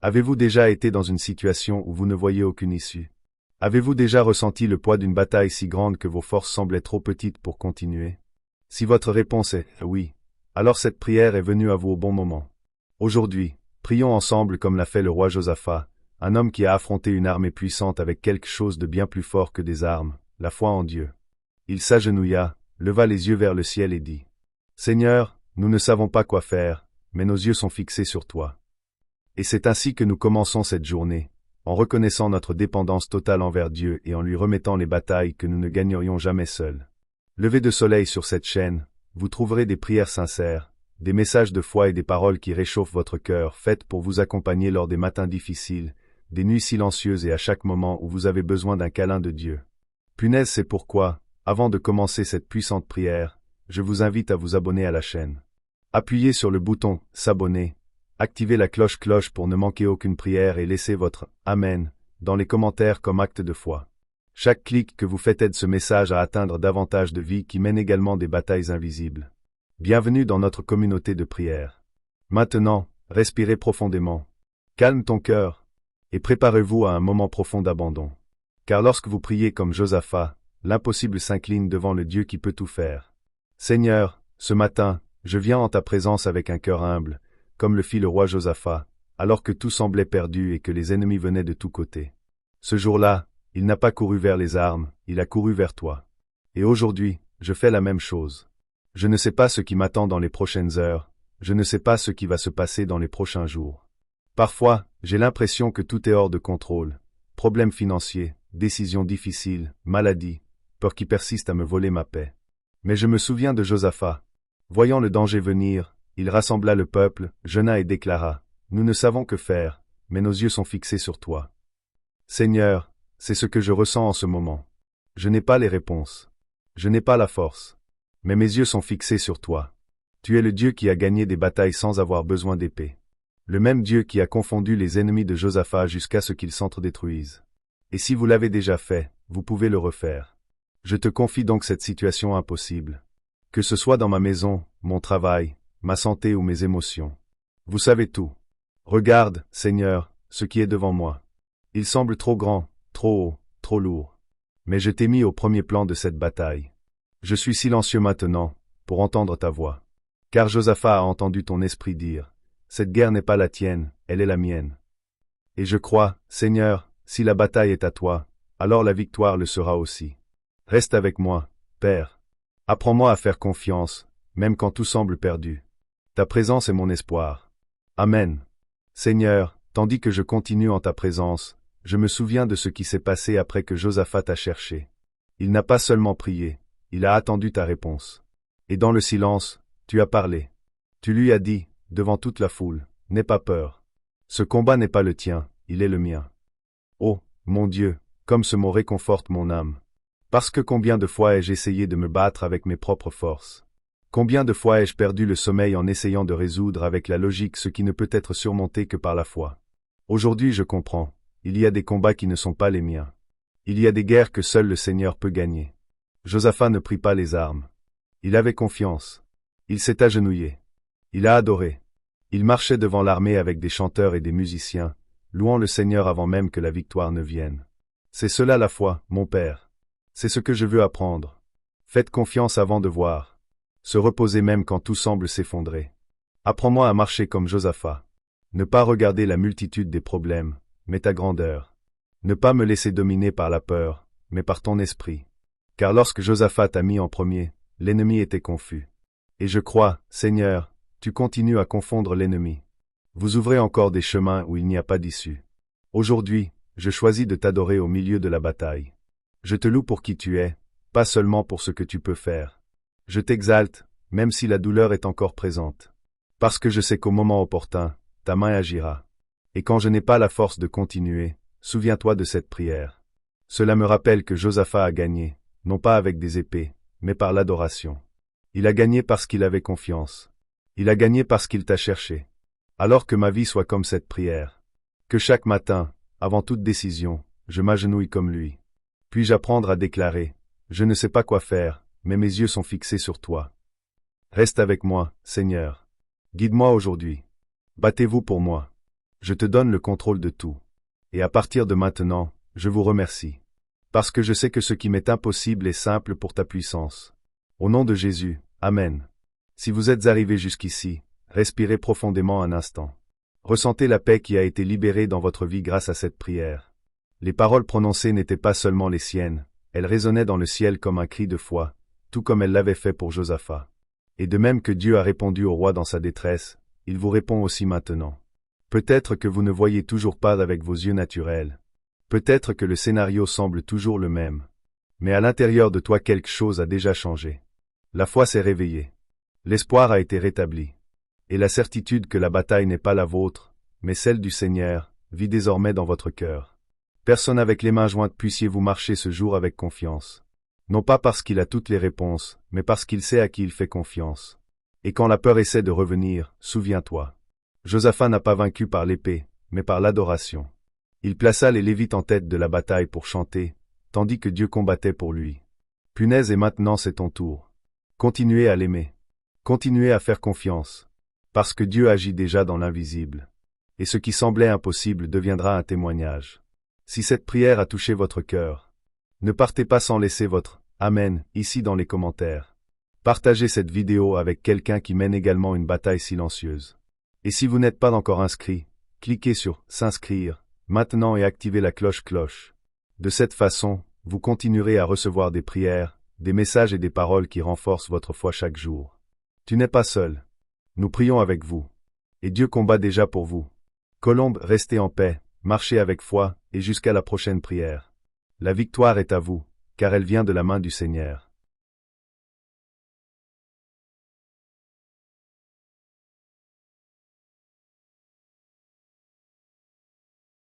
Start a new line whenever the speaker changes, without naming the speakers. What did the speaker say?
Avez-vous déjà été dans une situation où vous ne voyez aucune issue? Avez-vous déjà ressenti le poids d'une bataille si grande que vos forces semblaient trop petites pour continuer? Si votre réponse est oui, alors cette prière est venue à vous au bon moment. Aujourd'hui, prions ensemble comme l'a fait le roi Josaphat, un homme qui a affronté une armée puissante avec quelque chose de bien plus fort que des armes, la foi en Dieu. Il s'agenouilla, leva les yeux vers le ciel et dit: Seigneur, nous ne savons pas quoi faire, mais nos yeux sont fixés sur toi. Et c'est ainsi que nous commençons cette journée, en reconnaissant notre dépendance totale envers Dieu et en lui remettant les batailles que nous ne gagnerions jamais seuls. Levé de soleil sur cette chaîne, vous trouverez des prières sincères, des messages de foi et des paroles qui réchauffent votre cœur, faites pour vous accompagner lors des matins difficiles, des nuits silencieuses et à chaque moment où vous avez besoin d'un câlin de Dieu. Punaise, c'est pourquoi, avant de commencer cette puissante prière, je vous invite à vous abonner à la chaîne. Appuyez sur le bouton « S'abonner », activez la cloche pour ne manquer aucune prière et laissez votre « Amen » dans les commentaires comme acte de foi. Chaque clic que vous faites aide ce message à atteindre davantage de vies qui mènent également des batailles invisibles. Bienvenue dans notre communauté de prière. Maintenant, respirez profondément. Calme ton cœur. Et préparez-vous à un moment profond d'abandon. Car lorsque vous priez comme Josaphat, l'impossible s'incline devant le Dieu qui peut tout faire. Seigneur, ce matin, je viens en ta présence avec un cœur humble, comme le fit le roi Josaphat, alors que tout semblait perdu et que les ennemis venaient de tous côtés. Ce jour-là, il n'a pas couru vers les armes, il a couru vers toi. Et aujourd'hui, je fais la même chose. Je ne sais pas ce qui m'attend dans les prochaines heures, je ne sais pas ce qui va se passer dans les prochains jours. Parfois, j'ai l'impression que tout est hors de contrôle. Problèmes financiers, décisions difficiles, maladies, peur qui persiste à me voler ma paix. Mais je me souviens de Josaphat. Voyant le danger venir, il rassembla le peuple, jeûna et déclara: Nous ne savons que faire, mais nos yeux sont fixés sur toi. Seigneur, c'est ce que je ressens en ce moment. Je n'ai pas les réponses. Je n'ai pas la force. Mais mes yeux sont fixés sur toi. Tu es le Dieu qui a gagné des batailles sans avoir besoin d'épée. Le même Dieu qui a confondu les ennemis de Josaphat jusqu'à ce qu'ils s'entre-détruisent. Et si vous l'avez déjà fait, vous pouvez le refaire. Je te confie donc cette situation impossible. Que ce soit dans ma maison, mon travail, ma santé ou mes émotions. Vous savez tout. Regarde, Seigneur, ce qui est devant moi. Il semble trop grand, trop haut, trop lourd. Mais je t'ai mis au premier plan de cette bataille. Je suis silencieux maintenant, pour entendre ta voix. Car Josaphat a entendu ton esprit dire: Cette guerre n'est pas la tienne, elle est la mienne. Et je crois, Seigneur, si la bataille est à toi, alors la victoire le sera aussi. Reste avec moi, Père. Apprends-moi à faire confiance, même quand tout semble perdu. Ta présence est mon espoir. Amen. Seigneur, tandis que je continue en ta présence, je me souviens de ce qui s'est passé après que Josaphat t'a cherché. Il n'a pas seulement prié, il a attendu ta réponse. Et dans le silence, tu as parlé. Tu lui as dit, devant toute la foule, n'aie pas peur. Ce combat n'est pas le tien, il est le mien. Oh, mon Dieu, comme ce mot réconforte mon âme. Parce que combien de fois ai-je essayé de me battre avec mes propres forces? Combien de fois ai-je perdu le sommeil en essayant de résoudre avec la logique ce qui ne peut être surmonté que par la foi? Aujourd'hui je comprends, il y a des combats qui ne sont pas les miens. Il y a des guerres que seul le Seigneur peut gagner. Josaphat ne prit pas les armes. Il avait confiance. Il s'est agenouillé. Il a adoré. Il marchait devant l'armée avec des chanteurs et des musiciens, louant le Seigneur avant même que la victoire ne vienne. C'est cela la foi, mon Père. C'est ce que je veux apprendre. Faites confiance avant de voir. Se reposer même quand tout semble s'effondrer. Apprends-moi à marcher comme Josaphat. Ne pas regarder la multitude des problèmes, mais ta grandeur. Ne pas me laisser dominer par la peur, mais par ton esprit. Car lorsque Josaphat t'a mis en premier, l'ennemi était confus. Et je crois, Seigneur, tu continues à confondre l'ennemi. Vous ouvrez encore des chemins où il n'y a pas d'issue. Aujourd'hui, je choisis de t'adorer au milieu de la bataille. Je te loue pour qui tu es, pas seulement pour ce que tu peux faire. Je t'exalte, même si la douleur est encore présente. Parce que je sais qu'au moment opportun, ta main agira. Et quand je n'ai pas la force de continuer, souviens-toi de cette prière. Cela me rappelle que Josaphat a gagné, non pas avec des épées, mais par l'adoration. Il a gagné parce qu'il avait confiance. Il a gagné parce qu'il t'a cherché. Alors que ma vie soit comme cette prière. Que chaque matin, avant toute décision, je m'agenouille comme lui. Puis-je apprendre à déclarer: Je ne sais pas quoi faire, mais mes yeux sont fixés sur toi. Reste avec moi, Seigneur. Guide-moi aujourd'hui. Battez-vous pour moi. Je te donne le contrôle de tout. Et à partir de maintenant, je vous remercie. Parce que je sais que ce qui m'est impossible est simple pour ta puissance. Au nom de Jésus, Amen. Si vous êtes arrivé jusqu'ici, respirez profondément un instant. Ressentez la paix qui a été libérée dans votre vie grâce à cette prière. Les paroles prononcées n'étaient pas seulement les siennes, elles résonnaient dans le ciel comme un cri de foi, tout comme elle l'avait fait pour Josaphat. Et de même que Dieu a répondu au roi dans sa détresse, il vous répond aussi maintenant. Peut-être que vous ne voyez toujours pas avec vos yeux naturels. Peut-être que le scénario semble toujours le même. Mais à l'intérieur de toi quelque chose a déjà changé. La foi s'est réveillée. L'espoir a été rétabli. Et la certitude que la bataille n'est pas la vôtre, mais celle du Seigneur, vit désormais dans votre cœur. Personne avec les mains jointes puissiez-vous marcher ce jour avec confiance. Non pas parce qu'il a toutes les réponses, mais parce qu'il sait à qui il fait confiance. Et quand la peur essaie de revenir, souviens-toi. Josaphat n'a pas vaincu par l'épée, mais par l'adoration. Il plaça les Lévites en tête de la bataille pour chanter, tandis que Dieu combattait pour lui. Punaise, et maintenant c'est ton tour. Continuez à l'aimer. Continuez à faire confiance. Parce que Dieu agit déjà dans l'invisible. Et ce qui semblait impossible deviendra un témoignage. Si cette prière a touché votre cœur, ne partez pas sans laisser votre « Amen » ici dans les commentaires. Partagez cette vidéo avec quelqu'un qui mène également une bataille silencieuse. Et si vous n'êtes pas encore inscrit, cliquez sur « S'inscrire » maintenant et activez la cloche. De cette façon, vous continuerez à recevoir des prières, des messages et des paroles qui renforcent votre foi chaque jour. Tu n'es pas seul. Nous prions avec vous. Et Dieu combat déjà pour vous. Colombe, restez en paix, marchez avec foi, et jusqu'à la prochaine prière. La victoire est à vous, car elle vient de la main du Seigneur.